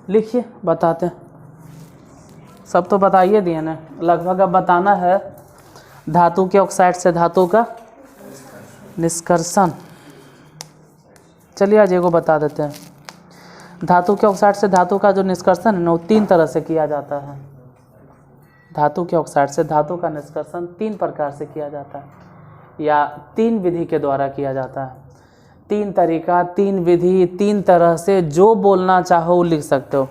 लिखिए, बताते हैं। सब तो बताइए दिए ना, लगभग अब बताना है धातु के ऑक्साइड से धातु का निष्कर्षण। चलिए आज एगो बता देते हैं। धातु के ऑक्साइड से धातु का जो निष्कर्षण है ना, वो 3 तरह से किया जाता है। धातु के ऑक्साइड से धातु का निष्कर्षण 3 प्रकार से किया जाता है या 3 विधि के द्वारा किया जाता है। 3 तरीका, 3 विधि, 3 तरह से जो बोलना चाहो वो लिख सकते हो।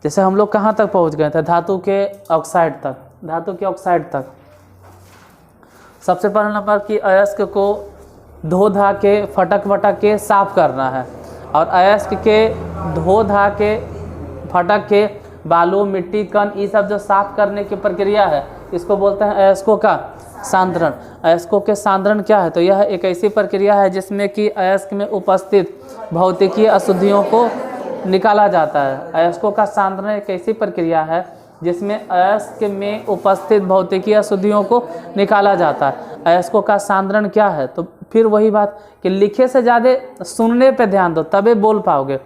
जैसे हम लोग कहाँ तक पहुँच गए थे, धातु के ऑक्साइड तक। धातु के ऑक्साइड तक सबसे पहला नंबर कि अयस्क को धो धा के फटक वटक के साफ करना है, और अयस्क के धो धा के फटक के बालू मिट्टी कण ये सब जो साफ करने की प्रक्रिया है, इसको बोलते हैं अयस्कों का सांद्रण। अयस्कों के सांद्रण क्या है, तो यह एक ऐसी प्रक्रिया है जिसमें कि अयस्क में उपस्थित भौतिकीय अशुद्धियों को निकाला जाता है। अयस्कों का सांद्रण एक ऐसी प्रक्रिया है जिसमें अयस्क में उपस्थित भौतिकीय अशुद्धियों को निकाला जाता है। अयस्कों का सांद्रण क्या है, तो फिर वही बात कि लिखे से ज़्यादा सुनने पे ध्यान दो तबे बोल पाओगे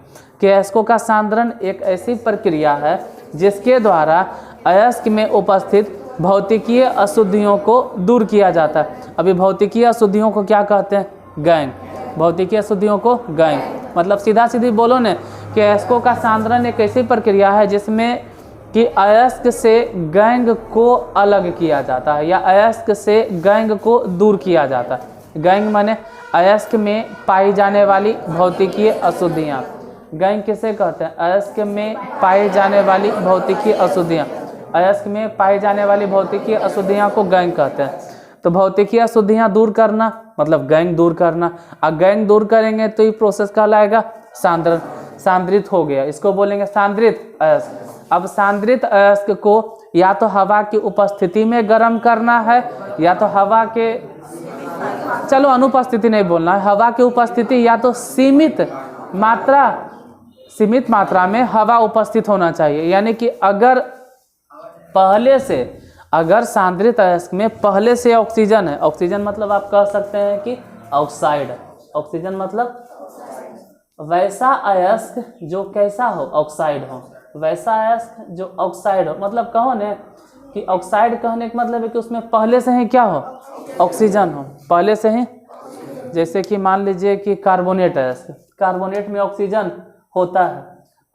कि अयस्कों का सांद्रण एक ऐसी प्रक्रिया है जिसके द्वारा अयस्क में उपस्थित भौतिकीय अशुद्धियों को दूर किया जाता है। अभी भौतिकीय अशुद्धियों को क्या कहते हैं, गैंग। भौतिकीय अशुद्धियों को गैंग, मतलब सीधा सीधी बोलो ने कि अयस्कों का सांद्रण एक ऐसी प्रक्रिया है जिसमें कि अयस्क से गैंग को अलग किया जाता है या अयस्क से गैंग को दूर किया जाता है। गैंग माने अयस्क में पाई जाने वाली भौतिकीय अशुद्धियाँ। गैंग किसे कहते हैं, अयस्क में पाई जाने वाली भौतिकीय अशुद्धियाँ। अयस्क में पाई जाने वाली भौतिकीय अशुद्धियाँ को गैंग कहते हैं। तो भौतिकीय अशुद्धियाँ दूर करना मतलब गैंग दूर करना। अब गैंग दूर करेंगे तो ये प्रोसेस कहलाएगा सांद्रण। सांद्रित हो गया, इसको बोलेंगे सांद्रित अयस्क। अब सांद्रित अयस्क को या तो हवा की उपस्थिति में गर्म करना है या तो हवा के, चलो अनुपस्थिति नहीं बोलना है, हवा की उपस्थिति या तो सीमित मात्रा में हवा उपस्थित होना चाहिए। यानी कि अगर सांद्रित अयस्क में पहले से ऑक्सीजन है, ऑक्सीजन मतलब आप कह सकते हैं कि ऑक्साइड, ऑक्सीजन मतलब वैसा अयस्क जो कैसा हो, ऑक्साइड हो, वैसा अयस्क जो ऑक्साइड हो। मतलब कहो ने कि ऑक्साइड कहने का मतलब है कि उसमें पहले से ही क्या हो, ऑक्सीजन हो, पहले से ही। जैसे कि मान लीजिए कि कार्बोनेट अयस्क, कार्बोनेट में ऑक्सीजन होता है,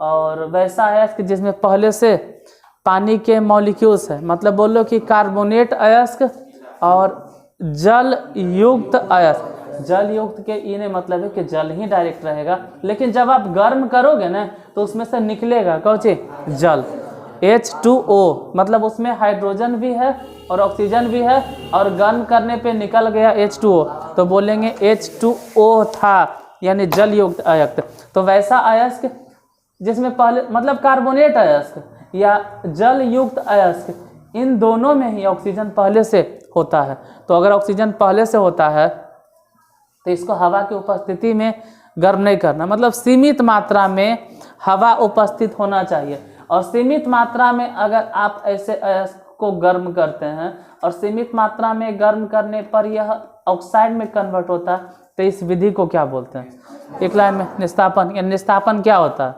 और वैसा अयस्क जिसमें पहले से पानी के मॉलिक्यूल्स है, मतलब बोलो कि कार्बोनेट अयस्क और जल युक्त अयस्क। जल युक्त के ये नहीं मतलब है कि जल ही डायरेक्ट रहेगा, लेकिन जब आप गर्म करोगे ना तो उसमें से निकलेगा कौन, जल, H2O, मतलब उसमें हाइड्रोजन भी है और ऑक्सीजन भी है, और गर्म करने पे निकल गया H2O, तो बोलेंगे H2O था, यानी जल युक्त अयस्क। तो वैसा अयस्क जिसमें पहले मतलब कार्बोनेट अयस्क या जल युक्त अयस्क, इन दोनों में ही ऑक्सीजन पहले से होता है। तो अगर ऑक्सीजन पहले से होता है तो इसको हवा की उपस्थिति में गर्म नहीं करना, मतलब सीमित मात्रा में हवा उपस्थित होना चाहिए। और सीमित मात्रा में अगर आप ऐसे अयस्क को गर्म करते हैं और सीमित मात्रा में गर्म करने पर यह ऑक्साइड में कन्वर्ट होता है, तो इस विधि को क्या बोलते हैं, एक लाइन में निस्तापन। या निस्तापन क्या होता है,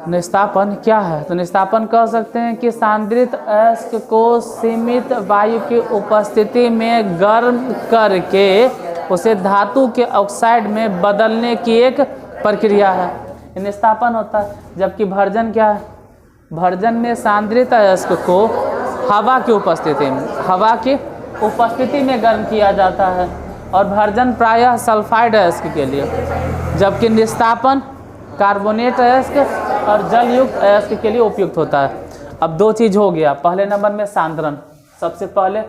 निस्तापन क्या है, तो निस्तापन कह सकते हैं कि सांद्रित अयस्क को सीमित वायु की उपस्थिति में गर्म करके उसे धातु के ऑक्साइड में बदलने की एक प्रक्रिया है, निस्तापन होता है। जबकि भर्जन क्या है, भर्जन में सांद्रित अयस्क को हवा की उपस्थिति में गर्म किया जाता है, और भर्जन प्रायः सल्फाइड अयस्क के लिए, जबकि निस्तापन कार्बोनेट अयस्क और जल युक्त अयस्क के लिए उपयुक्त होता है। अब 2 चीज़ हो गया, पहले नंबर में सांद्रण, सबसे पहले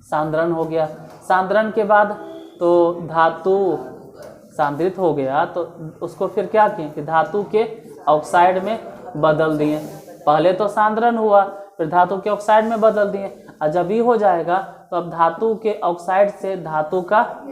सांद्रण हो गया। सांद्रण के बाद तो धातु सांद्रित हो गया, तो उसको फिर क्या किए कि धातु के ऑक्साइड में बदल दिए। पहले तो सांद्रण हुआ, फिर धातु के ऑक्साइड में बदल दिए, और जब ये हो जाएगा तो अब धातु के ऑक्साइड से धातु का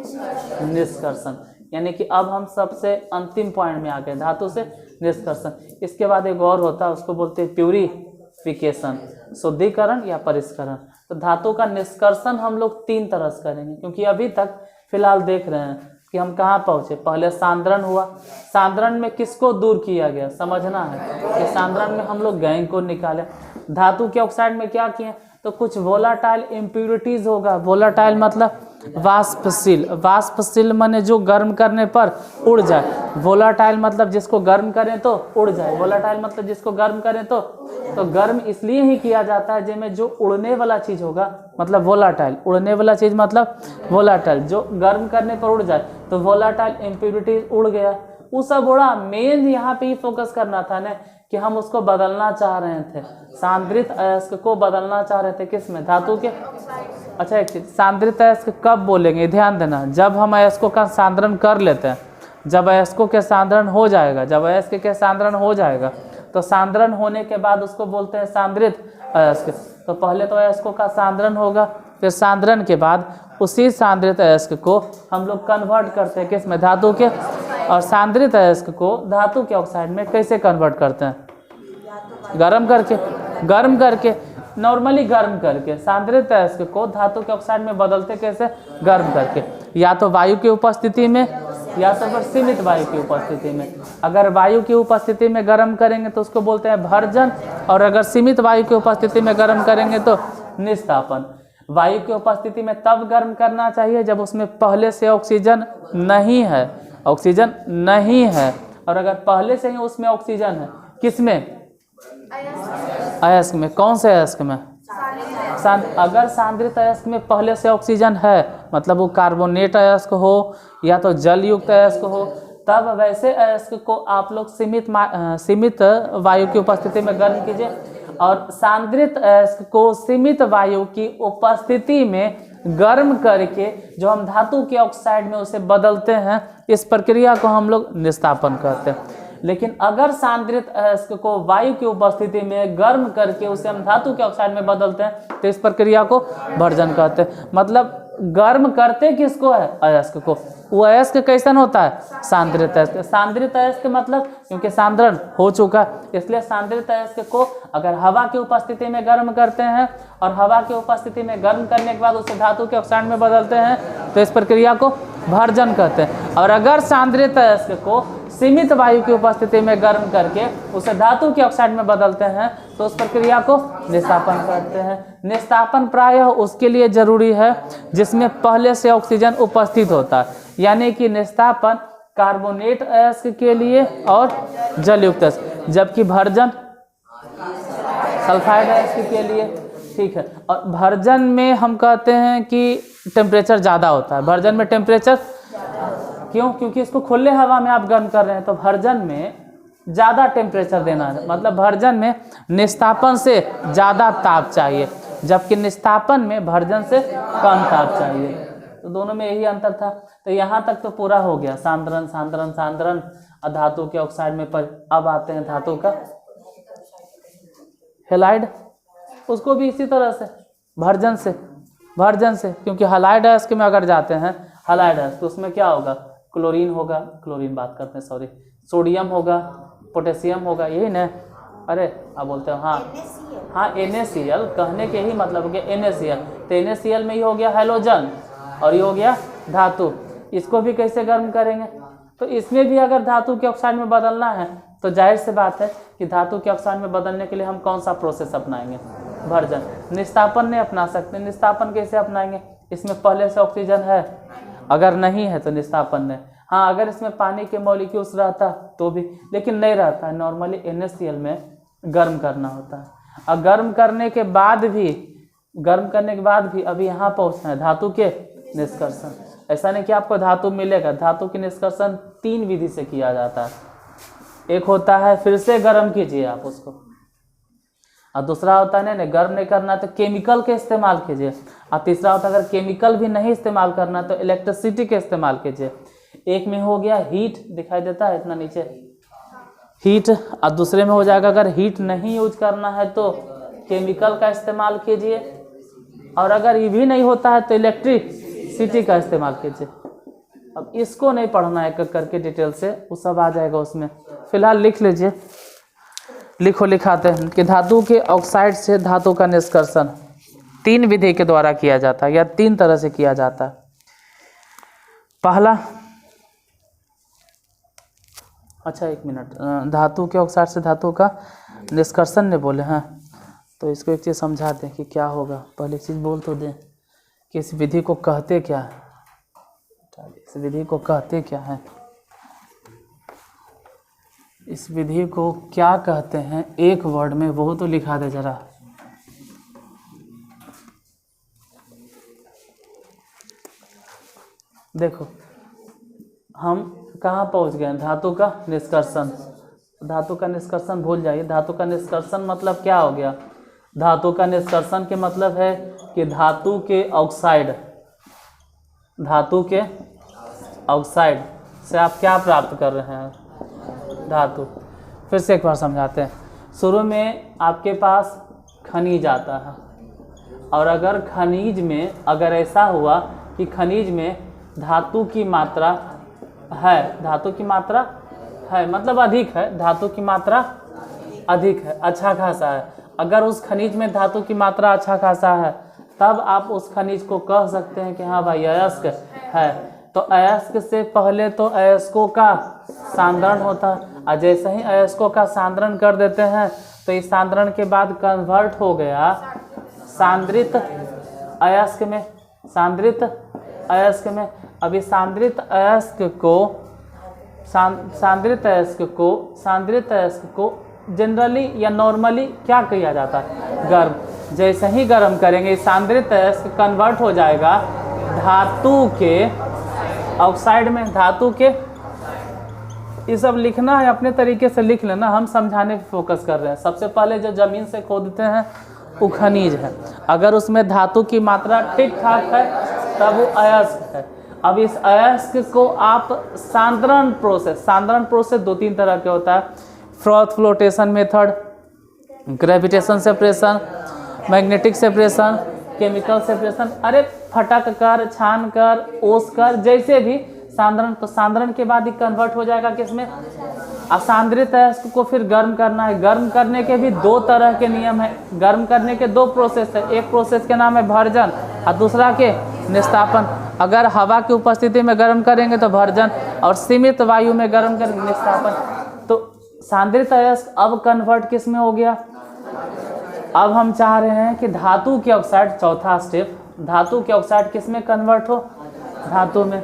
निष्कर्षण, यानी कि अब हम सबसे अंतिम पॉइंट में आ गए, धातु से निष्कर्षण। इसके बाद एक और होता है, उसको बोलते हैं प्यूरिफिकेशन, शुद्धिकरण या परिष्करण। तो धातु का निष्कर्षण हम लोग 3 तरह से करेंगे, क्योंकि अभी तक फिलहाल देख रहे हैं कि कि हम कहाँ पहुँचे। पहले सांद्रण हुआ, सांद्रण में किसको दूर किया गया समझना है कि सांद्रण में हम लोग गैंग को निकाले। धातु के ऑक्साइड में क्या किए, तो कुछ वोलाटाइल इम्प्यूरिटीज होगा। वोलाटाइल मतलब वाष्पशील, वाष्पशील माने जो गर्म करने पर उड़ जाए। वोलाटाइल मतलब जिसको गर्म करें तो उड़ जाए। वोलाटाइल मतलब जिसको गर्म करें तो गर्म इसलिए ही किया जाता है जिसमें जो उड़ने वाला चीज़ होगा मतलब वोलाटाइल, उड़ने वाला चीज़ मतलब वोलाटाइल, जो गर्म करने पर उड़ जाए तो वोलाटाइल इम्प्यूरिटीज उड़ गया। वो सब उड़ा, मेन यहाँ पे ही फोकस करना था ना कि हम उसको बदलना चाह रहे थे, सांद्रित अयस्क को बदलना चाह रहे थे। किस में, धातु के। अच्छा एक चीज, सांद्रित अयस्क कब बोलेंगे, ध्यान देना, जब हम अयस्कों का सांद्रण कर लेते हैं, जब अयस्कों के सांद्रण हो जाएगा, जब अयस्क के सांद्रण हो जाएगा तो सांद्रण होने के बाद उसको बोलते हैं सांद्रित अयस्क। तो पहले तो अयस्कों का सांद्रण होगा, फिर सांद्रण के बाद उसी सांद्रित अयस्क को हम लोग कन्वर्ट करते हैं किस में, धातु के। और सांद्रित अयस्क को धातु के ऑक्साइड में कैसे कन्वर्ट करते हैं, गर्म करके, गर्म करके, नॉर्मली गर्म करके। सांद्रित अयस्क को धातु के ऑक्साइड में बदलते कैसे, गर्म करके, या तो वायु की उपस्थिति में या तो फिर सीमित वायु की उपस्थिति में। अगर वायु की उपस्थिति में गर्म करेंगे तो उसको बोलते हैं भर्जन, और अगर सीमित वायु की उपस्थिति में गर्म करेंगे तो निस्तापन। वायु की उपस्थिति में तब गर्म करना चाहिए जब उसमें पहले से ऑक्सीजन नहीं है, ऑक्सीजन नहीं है। और अगर पहले से ही उसमें ऑक्सीजन है, किसमें, अयस्क में। कौन से अयस्क में, अगर सांद्रित अयस्क में पहले से ऑक्सीजन है, मतलब वो कार्बोनेट अयस्क हो या तो जल युक्त अयस्क हो, तब वैसे अयस्क को आप लोग सीमित वायु की उपस्थिति में गर्म कीजिए। और सांद्रित अयस्क को सीमित वायु की उपस्थिति में गर्म करके जो हम धातु के ऑक्साइड में उसे बदलते हैं, इस प्रक्रिया को हम लोग निस्तापन कहते हैं। लेकिन अगर सांद्रित अयस्क को वायु की उपस्थिति में गर्म करके उसे हम धातु के ऑक्साइड में बदलते हैं तो इस प्रक्रिया को भर्जन कहते हैं। मतलब गर्म करते किसको है, अयस्क को। वो अयस्क कैसन होता है, सांद्रित अयस्क। सांद्रित अयस्क मतलब क्योंकि सांद्रण हो चुका इसलिए सांद्रित अयस्क को अगर हवा की उपस्थिति में गर्म करते हैं और हवा की उपस्थिति में गर्म करने के बाद उसे धातु के ऑक्साइड में बदलते हैं तो इस प्रक्रिया को भर्जन कहते हैं। और अगर सांद्रित अयस्क को सीमित वायु की उपस्थिति में गर्म करके उसे धातु के ऑक्साइड में बदलते हैं तो उस प्रक्रिया को निस्तापन कहते हैं। निस्तापन प्रायः उसके लिए जरूरी है जिसमें पहले से ऑक्सीजन उपस्थित होता है, यानी कि निस्तापन कार्बोनेट अयस्क के लिए और जलयुक्त अयस्क, जबकि भर्जन सल्फाइड अयस्क के लिए। ठीक है, और भर्जन में हम कहते हैं कि टेम्परेचर ज़्यादा होता है। भर्जन में टेम्परेचर क्यों, क्योंकि इसको खुले हवा में आप गर्म कर रहे हैं तो भर्जन में ज़्यादा टेम्परेचर देना है, मतलब भर्जन में निस्तापन से ज़्यादा ताप चाहिए, जबकि निस्तापन में भर्जन से कम ताप चाहिए। तो दोनों में यही अंतर था। तो यहाँ तक तो पूरा हो गया, सांद्रण सांद्रण सांद्रण धातु के ऑक्साइड में। पर अब आते हैं धातु का हेलाइड, उसको भी इसी तरह से भर्जन से, क्योंकि हलाइड अयस्क में अगर जाते हैं, हलाइड अयस्क तो उसमें क्या होगा, क्लोरीन होगा, क्लोरीन बात करते हैं सॉरी, सोडियम होगा, पोटेशियम होगा, यही ना। अरे आप बोलते हो हाँ NaCl, कहने के ही मतलब कि NaCl, तो NaCl में ही हो गया हैलोजन और ये हो गया धातु। इसको भी कैसे गर्म करेंगे, तो इसमें भी अगर धातु के ऑक्साइड में बदलना है तो जाहिर सी बात है कि धातु के ऑक्साइड में बदलने के लिए हम कौन सा प्रोसेस अपनाएंगे, भर्जन। निस्तापन नहीं अपना सकते। निस्तापन कैसे अपनाएंगे, इसमें पहले से ऑक्सीजन है, अगर नहीं है तो निस्तापन नहीं। हाँ, अगर इसमें पानी के मॉलिक्यूल्स रहता तो भी, लेकिन नहीं रहता। नॉर्मली NaCl में गर्म करना होता है। और गर्म करने के बाद भी अभी यहाँ पहुँचना है धातु के निष्कर्षण। ऐसा नहीं कि आपको धातु मिलेगा, धातु की निष्कर्षण 3 विधि से किया जाता है। एक होता है फिर से गर्म कीजिए आप उसको, और दूसरा होता है नहीं गर्म नहीं करना तो केमिकल के इस्तेमाल कीजिए, और तीसरा होता है अगर केमिकल भी नहीं इस्तेमाल करना तो इलेक्ट्रिसिटी के इस्तेमाल कीजिए। एक में हो गया हीट, दिखाई देता है इतना नीचे, हीट। और दूसरे में हो जाएगा अगर हीट नहीं यूज करना है तो केमिकल का इस्तेमाल कीजिए, और अगर ये भी नहीं होता है तो इलेक्ट्रिसिटी का इस्तेमाल कीजिए। अब इसको नहीं पढ़ना है एक करके डिटेल से, वो सब आ जाएगा उसमें। फिलहाल लिख लीजिए, लिखाते हैं कि धातु के ऑक्साइड से धातु का निष्कर्षण 3 विधि के द्वारा किया जाता है या 3 तरह से किया जाता है। पहला अच्छा एक मिनट, धातु के ऑक्साइड से धातु का निष्कर्षण ने बोले हैं, तो इसको एक चीज़ समझा दें कि क्या होगा। पहले एक चीज़ बोल तो दें कि इस विधि को कहते क्या है, इस विधि को कहते क्या है, इस विधि को क्या कहते हैं एक वर्ड में, वो तो लिखा दे जरा। देखो हम कहाँ पहुँच गए हैं, धातु का निष्कर्षण। धातु का निष्कर्षण भूल जाइए, धातु का निष्कर्षण मतलब क्या हो गया। धातु का निष्कर्षण के मतलब है कि धातु के ऑक्साइड, धातु के ऑक्साइड से आप क्या प्राप्त कर रहे हैं, धातु। फिर से एक बार समझाते हैं। शुरू में आपके पास खनिज आता है, और अगर खनिज में अगर ऐसा हुआ कि खनिज में धातु की मात्रा है, धातु की मात्रा है मतलब अधिक है, धातु की मात्रा अधिक है, अच्छा खासा है। अगर उस खनिज में धातु की मात्रा अच्छा खासा है, तब आप उस खनिज को कह सकते हैं कि हाँ भाई अयस्क है। तो अयस्क से पहले तो अयस्कों का सांद्रण होता है, और जैसे ही अयस्कों का सांद्रण कर देते हैं तो इस सांद्रण के बाद कन्वर्ट हो गया सांद्रित अयस्क में, सांद्रित अयस्क में। अभी सांद्रित अयस्क को जनरली या नॉर्मली क्या किया जाता है, गर्म। जैसे ही गर्म करेंगे सांद्रित अयस्क कन्वर्ट हो जाएगा धातु के ऑक्साइड में, धातु के। ये सब लिखना है अपने तरीके से लिख लेना, हम समझाने पे फोकस कर रहे हैं। सबसे पहले जो जमीन से खोदते हैं वो खनिज है, अगर उसमें धातु की मात्रा ठीक ठाक है तब वो अयस्क है। अब इस अयस्क को आप सांद्रण प्रोसेस दो तीन तरह के होता है, froth flotation method, gravitation separation, magnetic separation, chemical separation, अरे फटक कर, छान कर, ओस कर, जैसे भी सांद्रण। तो सांद्रण के बाद ही कन्वर्ट हो जाएगा किसमें, असांद्रित अयस्क को फिर गर्म करना है। गर्म करने के भी दो तरह के नियम है, गर्म करने के दो प्रोसेस है। एक प्रोसेस के नाम है भर्जन और दूसरा के निस्तापन। अगर हवा की उपस्थिति में गर्म करेंगे तो भर्जन, और सीमित वायु में गर्म करेंगे निस्तापन। तो सांद्रित अयस्क अब कन्वर्ट किस में हो गया। अब हम चाह रहे हैं कि धातु के ऑक्साइड, चौथा स्टेप, धातु के ऑक्साइड किस में कन्वर्ट हो, धातु में।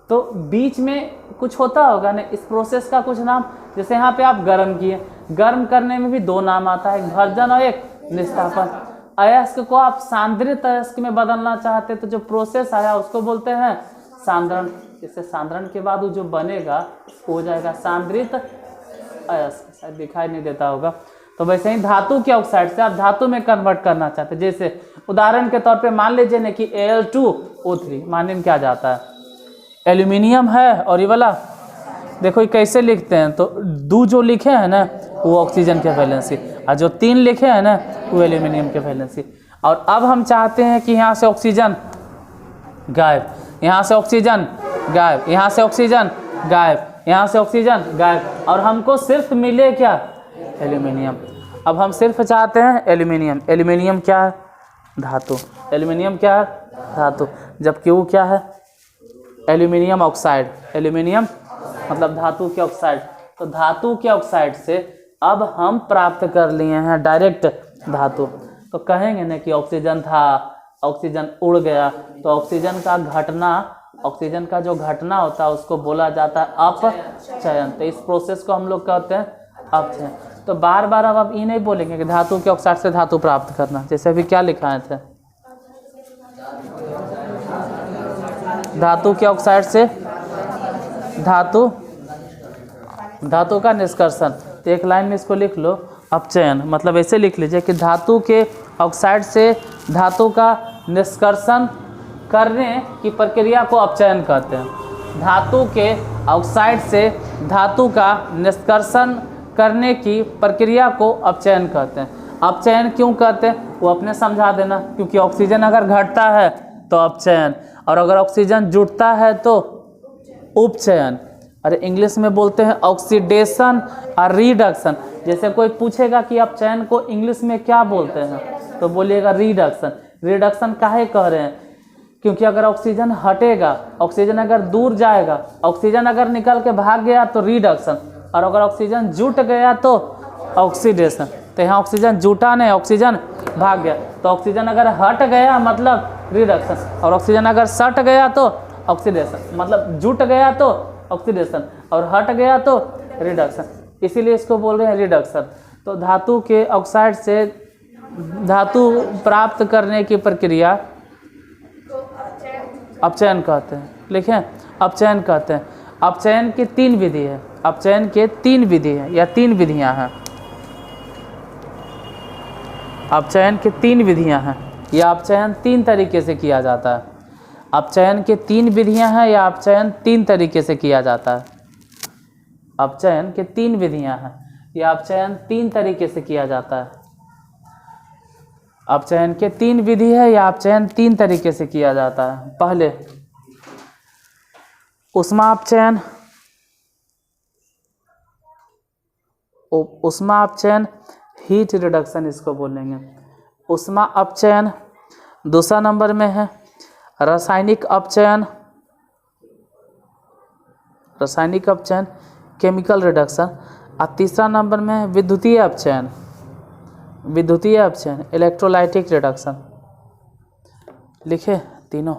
तो बीच में कुछ होता होगा ना इस प्रोसेस का कुछ नाम, जैसे यहाँ पे आप गर्म किए, गर्म करने में भी दो नाम आता है, एक भर्जन और एक निस्तापन। अयस्क को आप सांद्रित अयस्क में बदलना चाहते तो जो प्रोसेस आया उसको बोलते हैं सांद्रण। इससे सांद्रण के बाद वो जो बनेगा हो जाएगा सांद्रित अयस्क, शायद दिखाई नहीं देता होगा। तो वैसे ही धातु के ऑक्साइड से आप धातु में कन्वर्ट करना चाहते, जैसे उदाहरण के तौर पे मान लीजिए ना कि Al2O3 मानने में क्या जाता है, एल्यूमिनियम है और ये वाला देखो ये कैसे लिखते हैं, तो दो जो लिखे हैं ना वो ऑक्सीजन के वैलेंसी, और जो तीन लिखे हैं ना वो एल्यूमिनियम के वैलेंसी। और अब हम चाहते हैं कि यहाँ से ऑक्सीजन गायब, यहाँ से ऑक्सीजन गायब, यहाँ से ऑक्सीजन गायब, यहाँ से ऑक्सीजन गायब, और हमको सिर्फ मिले क्या, एल्यूमिनियम। अब हम सिर्फ चाहते हैं एल्यूमिनियम। एल्यूमिनियम क्या है, धातु। एल्यूमिनियम क्या है, धातु। जबकि वो क्या है, एल्यूमिनियम ऑक्साइड। एल्यूमिनियम मतलब धातु के ऑक्साइड। तो धातु के ऑक्साइड से अब हम प्राप्त कर लिए हैं डायरेक्ट धातु। तो कहेंगे ना कि ऑक्सीजन था, ऑक्सीजन उड़ गया, तो ऑक्सीजन का घटना, ऑक्सीजन का जो घटना होता है उसको बोला जाता है अपचयन। तो इस प्रोसेस को हम लोग कहते हैं अपचयन। तो बार बार अब आप ये नहीं बोलेंगे कि धातु के ऑक्साइड से धातु प्राप्त करना, जैसे अभी क्या लिखाए थे, धातु के ऑक्साइड से धातु, धातु का निष्कर्षण। तो एक लाइन में इसको लिख लो, अपचयन। मतलब ऐसे लिख लीजिए कि धातु के ऑक्साइड से धातु का निष्कर्षण करने की प्रक्रिया को अपचयन कहते हैं। धातु के ऑक्साइड से धातु का निष्कर्षण करने की प्रक्रिया को अपचयन कहते हैं। अपचयन क्यों कहते हैं वो अपने समझा देना, क्योंकि ऑक्सीजन अगर घटता है तो अपचयन, और अगर ऑक्सीजन जुड़ता है तो उपचयन। अरे इंग्लिश में बोलते हैं ऑक्सीडेशन और रिडक्शन। जैसे कोई पूछेगा कि अपचयन को इंग्लिश में क्या बोलते हैं, तो बोलिएगा रिडक्शन। रिडक्शन काहे कह रहे हैं, क्योंकि अगर ऑक्सीजन हटेगा, ऑक्सीजन अगर दूर जाएगा, ऑक्सीजन अगर निकल के भाग गया तो रिडक्शन, और अगर ऑक्सीजन जुट गया तो ऑक्सीडेशन। तो यहाँ ऑक्सीजन जुटा नहीं, ऑक्सीजन भाग गया। तो ऑक्सीजन अगर हट गया मतलब रिडक्शन, और ऑक्सीजन अगर सट गया तो ऑक्सीडेशन। मतलब जुट गया तो ऑक्सीडेशन और हट गया तो रिडक्शन, इसीलिए इसको बोल रहे हैं रिडक्शन। तो धातु के ऑक्साइड से धातु प्राप्त करने की प्रक्रिया अपचयन कहते हैं। लिखें, अपचयन कहते हैं। अपचयन की 3 विधि है, अपचयन के 3 विधि है या 3 विधियां हैं। अपचयन के 3 विधियां हैं या अपचयन 3 तरीके से किया जाता है। अपचयन के 3 विधियां हैं या अपचयन 3 तरीके से किया जाता है। अपचयन के 3 विधियां हैं या अपचयन 3 तरीके से किया जाता है। अपचयन के 3 विधि है या अपचयन 3 तरीके से किया जाता है। पहले उष्मा अपचयन, उष्मा अपचयन हीट रिडक्शन इसको बोलेंगे, उष्मा अपचयन। दूसरा नंबर में है रासायनिक अपचयन, रासायनिक अपचयन केमिकल रिडक्शन। और तीसरा नंबर में है विद्युतीय अपचयन, विद्युतीय अपचयन इलेक्ट्रोलाइटिक रिडक्शन। लिखे तीनों।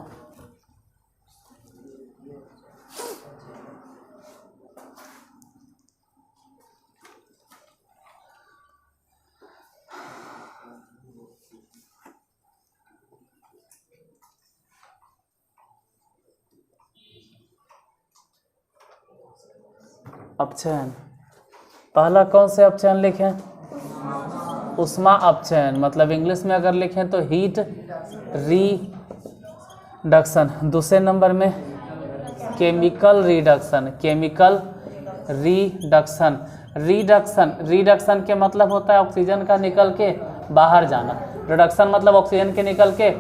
अपचयन, पहला कौन से अपचयन लिखें? उष्मा अपचयन, मतलब इंग्लिश में अगर लिखें तो हीट रिडक्शन। दूसरे नंबर में chemical reduction, chemical reduction. Reduction, reduction के मतलब होता है ऑक्सीजन का निकल के बाहर जाना। रिडक्शन मतलब ऑक्सीजन के निकल के,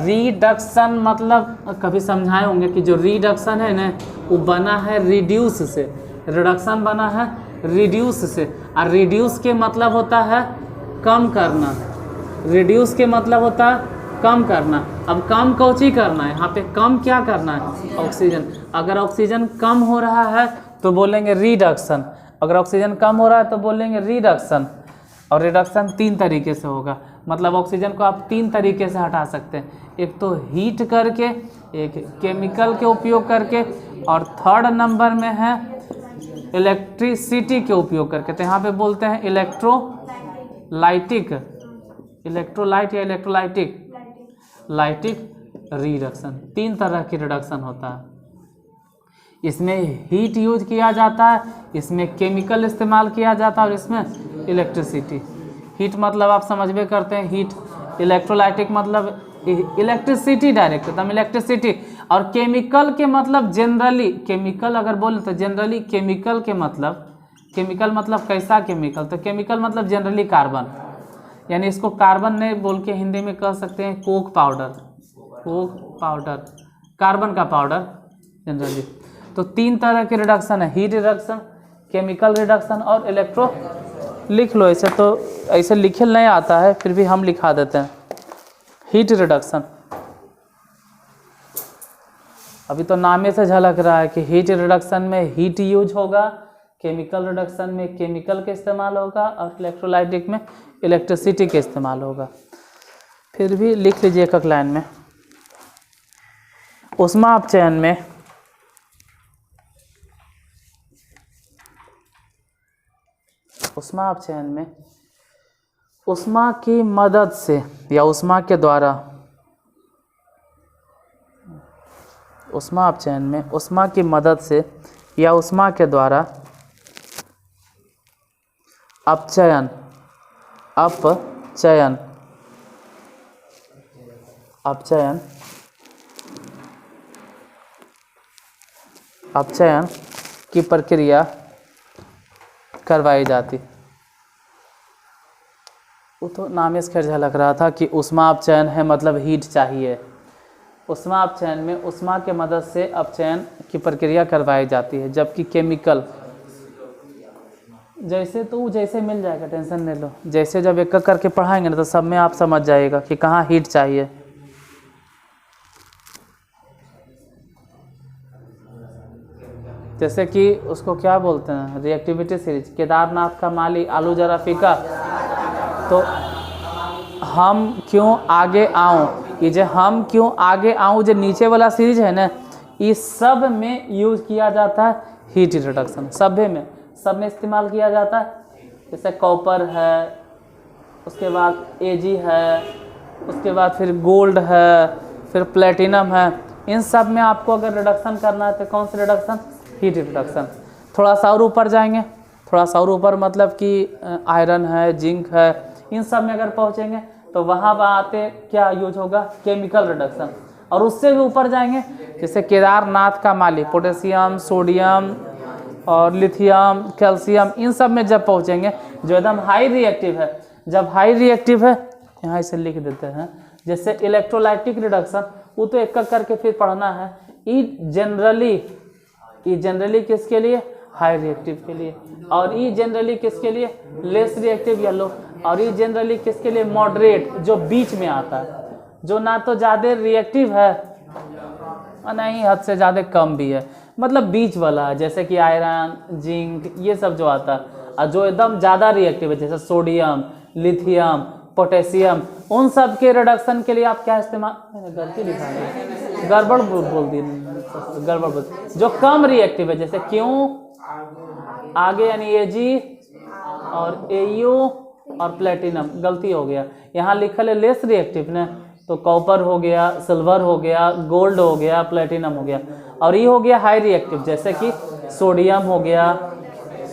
रिडक्शन मतलब कभी समझाए होंगे कि जो रिडक्शन है ना वो बना है रिड्यूस से, रिडक्शन बना है रिड्यूस से। और रिड्यूस के मतलब होता है कम करना, रिड्यूस के मतलब होता है कम करना। अब कम कौची करना है यहाँ पे, कम क्या करना है? ऑक्सीजन। अगर ऑक्सीजन कम हो रहा है तो बोलेंगे रिडक्शन, अगर ऑक्सीजन कम हो रहा है तो बोलेंगे रिडक्शन। और रिडक्शन 3 तरीके से होगा, मतलब ऑक्सीजन को आप 3 तरीके से हटा सकते हैं, एक तो हीट करके, एक केमिकल के उपयोग करके, और थर्ड नंबर में है इलेक्ट्रिसिटी के उपयोग करके। तो यहाँ पे बोलते हैं इलेक्ट्रोलाइटिक, इलेक्ट्रोलाइट या इलेक्ट्रोलाइटिक, लाइटिक रिडक्शन। 3 तरह की रिडक्शन होता है। इसमें हीट यूज किया जाता है, इसमें केमिकल इस्तेमाल किया जाता है और इसमें इलेक्ट्रिसिटी। हीट मतलब आप समझ में करते हैं हीट, इलेक्ट्रोलाइटिक मतलब इलेक्ट्रिसिटी डायरेक्ट, एकदम इलेक्ट्रिसिटी। और केमिकल के मतलब जनरली, केमिकल अगर बोले तो जनरली केमिकल के मतलब, केमिकल मतलब कैसा केमिकल? तो केमिकल मतलब जनरली कार्बन, यानी इसको कार्बन नहीं बोल के हिंदी में कह सकते हैं Coke powder, Coke powder, carbon का पाउडर जनरली। तो 3 तरह के रिडक्शन है, हीट रिडक्शन, केमिकल रिडक्शन और इलेक्ट्रो। लिख लो ऐसे, तो ऐसे लिखे नहीं आता है फिर भी हम लिखा देते हैं। हीट रिडक्शन, अभी तो नामे से झलक रहा है कि हीट रिडक्शन में हीट यूज होगा, केमिकल रिडक्शन में केमिकल का इस्तेमाल होगा और इलेक्ट्रोलाइटिक में इलेक्ट्रिसिटी का इस्तेमाल होगा। फिर भी लिख लीजिए एक लाइन में। उष्मा अपचयन में उष्मा अपचयन में उष्मा की मदद से या उष्मा के द्वारा, उष्मा अपचयन में उष्मा की मदद से या उष्मा के द्वारा अपचयन, अपचयन, अपचयन, अपचयन की प्रक्रिया करवाई जाती। वो तो नाम से खैर झलक रहा था कि उष्मा अपचयन है मतलब हीट चाहिए। उष्मा अपचयन में उष्मा के मदद से अपचयन की प्रक्रिया करवाई जाती है, जबकि केमिकल जैसे तो जैसे मिल जाएगा, टेंशन नहीं लो। जैसे जब एक करके पढ़ाएंगे ना तो सब में आप समझ जाएगा कि कहाँ हीट चाहिए। जैसे कि उसको क्या बोलते हैं, रिएक्टिविटी सीरीज, केदारनाथ का माली, आलू जरा फीका। तो हम क्यों आगे आऊँ, ये जो हम क्यों आगे आऊँ जो नीचे वाला सीरीज है ना, इस सब में यूज किया जाता है हीट रिडक्शन, सब में इस्तेमाल किया जाता है। जैसे कॉपर है, उसके बाद एजी है, उसके बाद फिर गोल्ड है, फिर प्लेटिनम है। इन सब में आपको अगर रिडक्शन करना है तो कौन सा रिडक्शन, हीट रिडक्शन। थोड़ा सा और ऊपर जाएंगे, थोड़ा सा और ऊपर मतलब कि आयरन है, जिंक है, इन सब में अगर पहुँचेंगे तो वहाँ आते क्या यूज होगा, केमिकल रिडक्शन। और उससे भी ऊपर जाएंगे, जैसे केदारनाथ का माली, पोटेशियम, सोडियम और लिथियम, कैल्शियम, इन सब में जब पहुँचेंगे जो एकदम हाई रिएक्टिव है, जब हाई रिएक्टिव है यहाँ इसे लिख देते हैं, जैसे इलेक्ट्रोलाइटिक रिडक्शन, वो तो एक एक करके फिर पढ़ना है। ई जनरली किसके लिए, हाई रिएक्टिव के लिए, और ई जनरली किसके लिए, लेस रिएक्टिव या लो, और ई जनरली किसके लिए, मॉडरेट, जो बीच में आता है, जो ना तो ज़्यादा रिएक्टिव है और नहीं हद से ज़्यादा कम भी है, मतलब बीच वाला है, जैसे कि आयरन, जिंक, ये सब जो आता है। और जो एकदम ज़्यादा रिएक्टिव है जैसे सोडियम, लिथियम, पोटेशियम, उन सब के रिडक्शन के लिए आप क्या इस्तेमाल, गलती लिखा है, गड़बड़ बोल दी, गड़बड़ बोल, जो कम रिएक्टिव है, जैसे क्यों आगे यानी एजी और एयू और प्लेटिनम, गलती हो गया, यहाँ लिखल है लेस रिएक्टिव ना, तो कॉपर हो गया, सिल्वर हो गया, गोल्ड हो गया, प्लेटिनम हो गया। और ये हो गया हाई रिएक्टिव, जैसे कि सोडियम हो गया,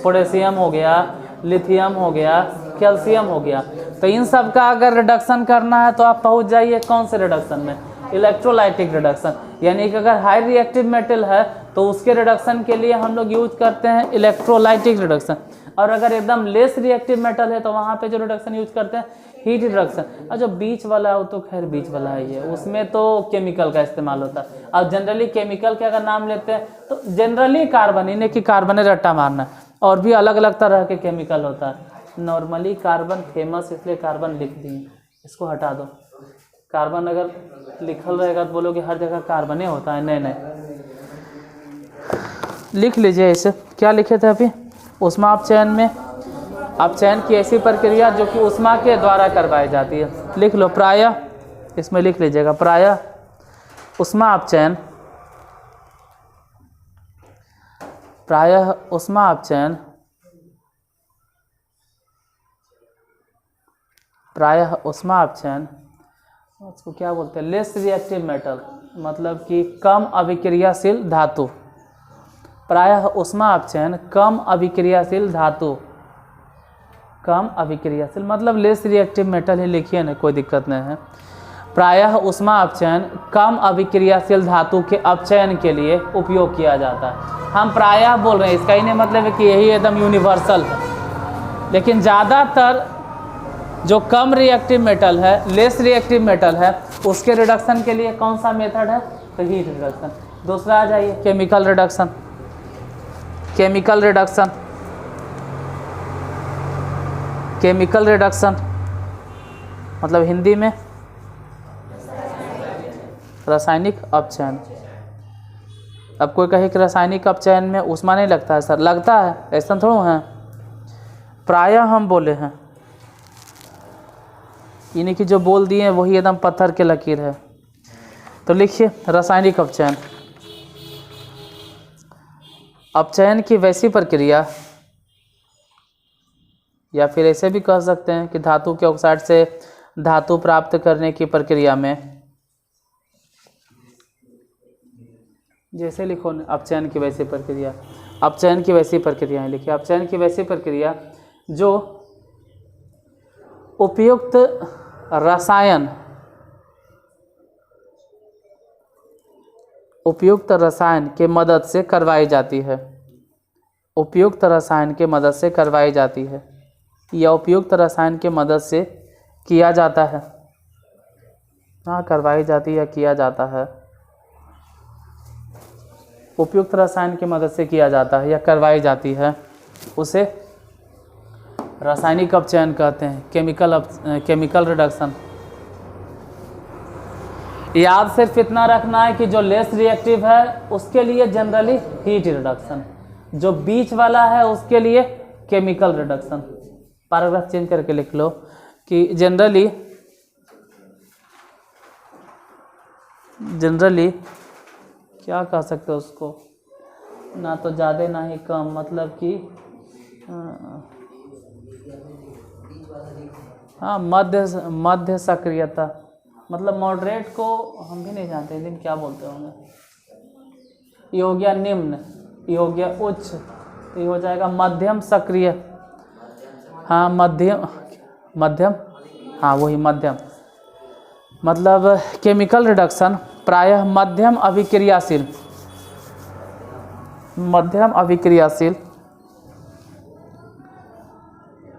पोटेशियम हो गया, लिथियम हो गया, कैल्शियम हो गया। तो इन सब का अगर रिडक्शन करना है तो आप पहुंच जाइए कौन से रिडक्शन में, इलेक्ट्रोलाइटिक रिडक्शन। यानी कि अगर हाई रिएक्टिव मेटल है तो उसके रिडक्शन के लिए हम लोग यूज करते हैं इलेक्ट्रोलाइटिक रिडक्शन, और अगर एकदम लेस रिएक्टिव मेटल है तो वहाँ पे जो रिडक्शन यूज करते हैं हीट रिडक्शन। और जो बीच वाला है वो तो खैर बीच वाला है, ये उसमें तो केमिकल का इस्तेमाल होता है। और जनरली केमिकल के अगर नाम लेते हैं तो जनरली कार्बन, इन्हें कि कार्बन रट्टा मारना, और भी अलग अलग तरह के केमिकल होता है। नॉर्मली कार्बन फेमस इसलिए कार्बन लिख दिए, इसको हटा दो। कार्बन अगर लिखल रहेगा तो बोलोगे हर जगह कार्बन होता है, नहीं, लिख लीजिए इसे। क्या लिखे थे अभी, ऊष्मा अपचयन में, अपचयन की ऐसी प्रक्रिया जो कि ऊष्मा के द्वारा करवाई जाती है, लिख लो प्रायः, इसमें लिख लीजिएगा प्रायः ऊष्मा अपचयन, प्रायः ऊष्मा अपचयन, प्रायः ऊष्मा अपचयन, उसको क्या बोलते हैं, लेस रिएक्टिव मेटल, मतलब कि कम अभिक्रियाशील धातु। प्रायः ऊष्मा अपचयन कम अभिक्रियाशील धातु, कम अभिक्रियाशील मतलब लेस रिएक्टिव मेटल ही लिखिए ना, कोई दिक्कत नहीं है। प्रायः ऊष्मा अपचयन कम अभिक्रियाशील धातु के अपचयन के लिए उपयोग किया जाता है। हम प्रायः बोल रहे हैं, इसका ही नहीं मतलब है कि यही एकदम यूनिवर्सल है, लेकिन ज़्यादातर जो कम रिएक्टिव मेटल है, लेस रिएक्टिव मेटल है, उसके रिडक्शन के लिए कौन सा मेथड है, तो हीट रिडक्शन। दूसरा आ जाइए chemical reduction, chemical reduction, chemical reduction मतलब हिंदी में रासायनिक अपचयन। अब कोई कहे कि रासायनिक अपचयन में ऊष्मा नहीं लगता है, सर लगता है, ऐसा थोड़ा है। प्रायः हम बोले हैं, इन्हीं की जो बोल दिए हैं वही एकदम पत्थर के लकीर है। तो लिखिए रासायनिक अपचयन, अपचयन की वैसी प्रक्रिया, या फिर ऐसे भी कह सकते हैं कि धातु के ऑक्साइड से धातु प्राप्त करने की प्रक्रिया में, जैसे लिखो न अपचयन की वैसी प्रक्रिया, अपचयन की वैसी प्रक्रिया लिखिए, अपचयन की वैसी प्रक्रिया जो उपयुक्त रसायन, उपयुक्त रसायन के मदद से करवाई जाती है, उपयुक्त रसायन के मदद से करवाई जाती है, या उपयुक्त रसायन के मदद से किया जाता है। हाँ, करवाई जाती है या किया जाता है, उपयुक्त रसायन की मदद से किया जाता है या करवाई जाती है, उसे रासायनिक अपचयन कहते हैं, केमिकल रिडक्शन। याद सिर्फ इतना रखना है कि जो लेस रिएक्टिव है उसके लिए जनरली हीट रिडक्शन, जो बीच वाला है उसके लिए केमिकल रिडक्शन। पैराग्राफ चेंज करके लिख लो कि जनरली क्या कह सकते हो उसको, ना तो ज़्यादा ना ही कम, मतलब कि हाँ मध्य सक्रियता, मतलब मॉडरेट को हम भी नहीं जानते लेकिन क्या बोलते होंगे, ये हो गया निम्न, ये हो गया उच्च, तो ये हो जाएगा मध्यम सक्रिय। हाँ मध्यम हाँ वही मध्यम, मतलब केमिकल रिडक्शन प्रायः मध्यम अभिक्रियाशील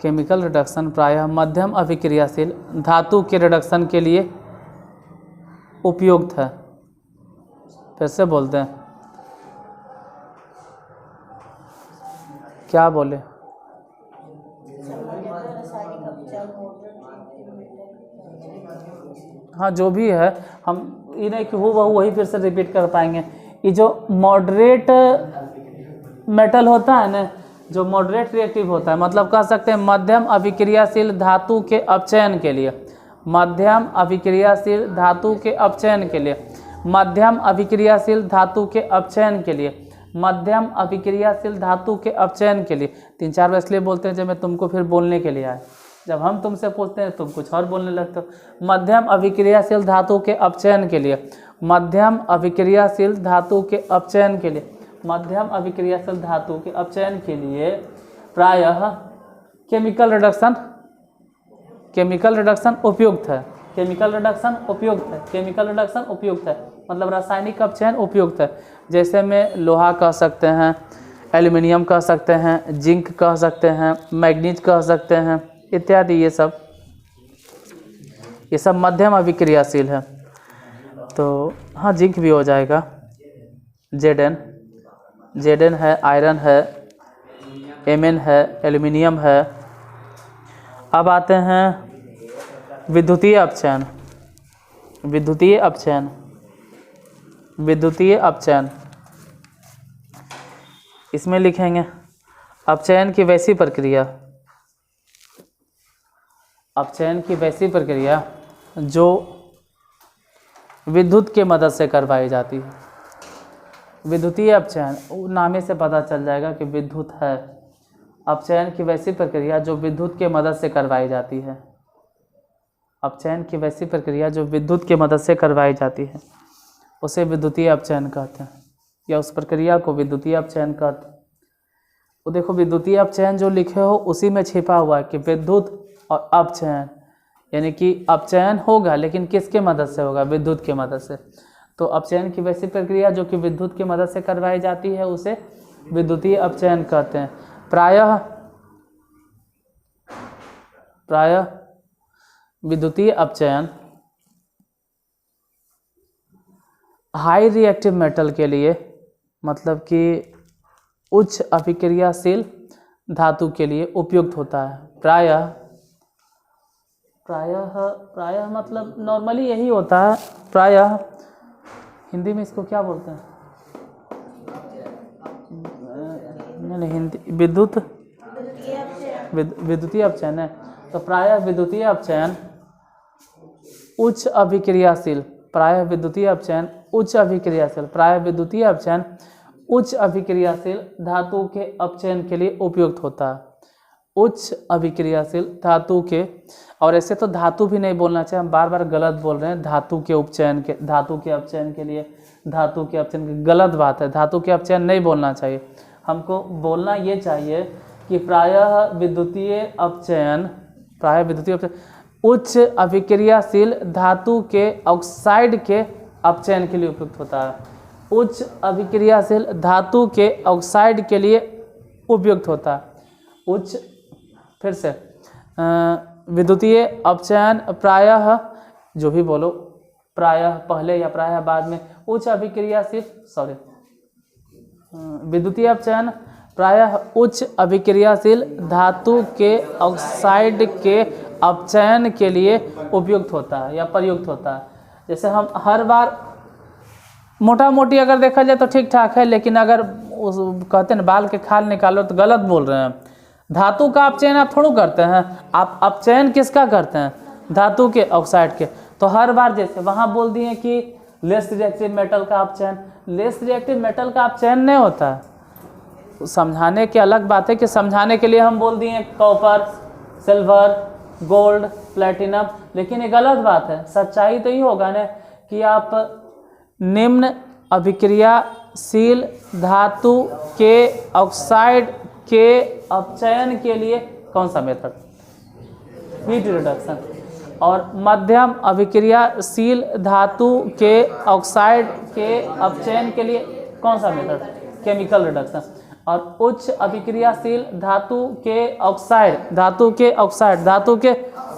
केमिकल रिडक्शन प्रायः मध्यम अभिक्रियाशील धातु के रिडक्शन के लिए उपयुक्त है। फिर से बोलते हैं, क्या बोले, हाँ जो भी है, हम ये नहीं कि वो वही फिर से रिपीट कर पाएंगे। ये जो मॉडरेट मेटल होता है ना, जो मॉडरेट रिएक्टिव होता है, मतलब कह सकते हैं मध्यम अभिक्रियाशील धातु के अपचयन के लिए, मध्यम अभिक्रियाशील धातु के अपचयन के लिए, मध्यम अभिक्रियाशील धातु के अपचयन के लिए, मध्यम अभिक्रियाशील धातु के अपचयन के लिए। 3-4 बार इसलिए बोलते हैं जब मैं तुमको फिर बोलने के लिए आए, जब हम तुमसे पूछते हैं तुम कुछ और बोलने लगते हो। मध्यम अभिक्रियाशील धातु के अपचयन के लिए, मध्यम अभिक्रियाशील धातु के अपचयन के लिए, मध्यम अभिक्रियाशील धातु के अपचयन के लिए प्रायः केमिकल रिडक्शन उपयुक्त है। केमिकल रिडक्शन उपयुक्त है, मतलब रासायनिक अपचयन उपयुक्त है। जैसे में लोहा कह सकते हैं, एल्युमिनियम कह सकते हैं, जिंक कह सकते हैं, मैग्नीज कह सकते हैं इत्यादि, ये सब मध्यम अभिक्रियाशील है। तो हाँ जिंक भी हो जाएगा, जेडन है, आयरन है, एमएन है, एल्युमिनियम है। अब आते हैं विद्युतीय अपचयन। इसमें लिखेंगे अपचयन की वैसी प्रक्रिया जो विद्युत के मदद से करवाई जाती है। विद्युतीय अपचयन, नामे से पता चल जाएगा कि विद्युत है। अपचयन की वैसी प्रक्रिया जो विद्युत के मदद से करवाई जाती है, अपचयन की वैसी प्रक्रिया जो विद्युत के मदद से करवाई जाती है, उसे विद्युतीय अपचयन कहते हैं, या उस प्रक्रिया को विद्युतीय अपचयन कहते हैं। तो देखो विद्युतीय अपचयन जो लिखे हो उसी में छिपा हुआ है कि विद्युत और अपचयन, यानी कि अपचयन होगा लेकिन किसके मदद से होगा, विद्युत के मदद से। तो अपचयन की वैसी प्रक्रिया जो कि विद्युत की मदद से करवाई जाती है उसे विद्युतीय अपचयन कहते हैं। प्रायः विद्युतीय अपचयन हाई रिएक्टिव मेटल के लिए, मतलब कि उच्च अभिक्रियाशील धातु के लिए उपयुक्त होता है। प्रायः मतलब नॉर्मली यही होता है। प्रायः हिंदी में इसको क्या बोलते हैं, नहीं हिंदी, विद्युतीय अपचयन है। तो प्रायः विद्युतीय अपचयन उच्च अभिक्रियाशील धातु के अपचयन के लिए उपयुक्त होता है। उच्च अभिक्रियाशील धातु के, और ऐसे तो धातु भी नहीं बोलना चाहिए, हम बार बार गलत बोल रहे हैं। धातु के अपचयन के लिए गलत बात है, धातु के अपचयन नहीं बोलना चाहिए। हमको बोलना ये चाहिए कि प्रायः विद्युतीय अपचयन उच्च अभिक्रियाशील धातु के ऑक्साइड के अपचयन के लिए उपयुक्त होता है। उच्च अभिक्रियाशील धातु के ऑक्साइड के लिए उपयुक्त होता है। फिर से विद्युतीय अपचयन प्रायः, जो भी बोलो, प्रायः पहले या प्रायः बाद में, विद्युतीय अपचयन प्रायः उच्च अभिक्रियाशील धातु के ऑक्साइड के अपचयन के लिए उपयुक्त होता है या प्रयुक्त होता है। जैसे हम हर बार मोटा मोटी अगर देखा जाए तो ठीक ठाक है, लेकिन अगर उस कहते हैं ना बाल के खाल निकालो तो गलत बोल रहे हैं। धातु का अपचयन आप थोड़ा करते हैं, आप अपचयन किसका करते हैं? धातु के ऑक्साइड के। तो हर बार जैसे वहाँ बोल दिए कि लेस रिएक्टिव मेटल का अपचयन, लेस रिएक्टिव मेटल का अपचयन नहीं होता है। समझाने की अलग बात है कि समझाने के लिए हम बोल दिए कॉपर, सिल्वर, गोल्ड, प्लेटिनम, लेकिन ये गलत बात है। सच्चाई तो ये होगा ना कि आप निम्न अभिक्रियाशील धातु के ऑक्साइड के अपचयन के लिए कौन सा मेथड? Heat reduction. और मध्यम अभिक्रियाशील धातु के ऑक्साइड के अपचयन के लिए कौन सा मेथड? Chemical reduction. और उच्च अभिक्रियाशील धातु के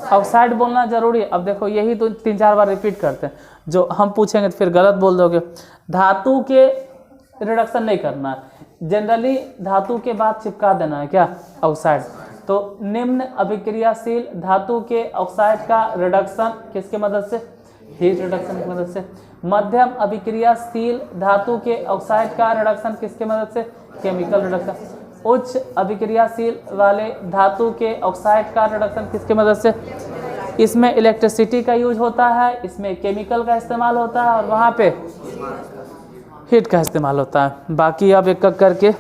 ऑक्साइड बोलना जरूरी है। अब देखो यही तो 3-4 बार रिपीट करते हैं, जो हम पूछेंगे तो फिर गलत बोल दोगे। धातु के रिडक्शन नहीं करना है, जनरली धातु के बाद चिपका देना है क्या? ऑक्साइड। तो निम्न अभिक्रियाशील धातु के ऑक्साइड का रिडक्शन किसके मदद से? हीट रिडक्शन की मदद से। मध्यम अभिक्रियाशील धातु के ऑक्साइड का रिडक्शन किसके मदद से? Chemical reduction. उच्च अभिक्रियाशील वाले धातु के ऑक्साइड का रिडक्शन किसके मदद से? इसमें इलेक्ट्रिसिटी का यूज होता है, इसमें केमिकल का इस्तेमाल होता है, और वहाँ पे हीट का इस्तेमाल होता है। बाकी अब एक एक करके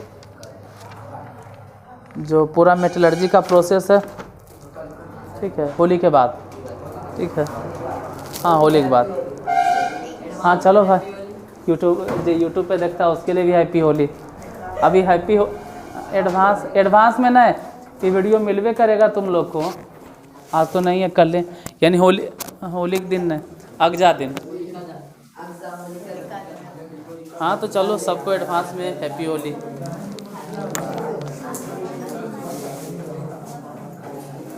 जो पूरा मेटलर्जी का प्रोसेस है, ठीक है, होली के बाद, ठीक है, हाँ होली के बाद, हाँ चलो भाई, यूट्यूब पे देखता है उसके लिए भी हैप्पी होली। अभी हैप्पी हो एडवांस में ना ये वीडियो मिलवे करेगा तुम लोग को। आज तो नहीं है, कल ले, यानी होली के दिन नहीं, अगजा दिन। हाँ तो चलो सबको एडवांस में हैप्पी होली।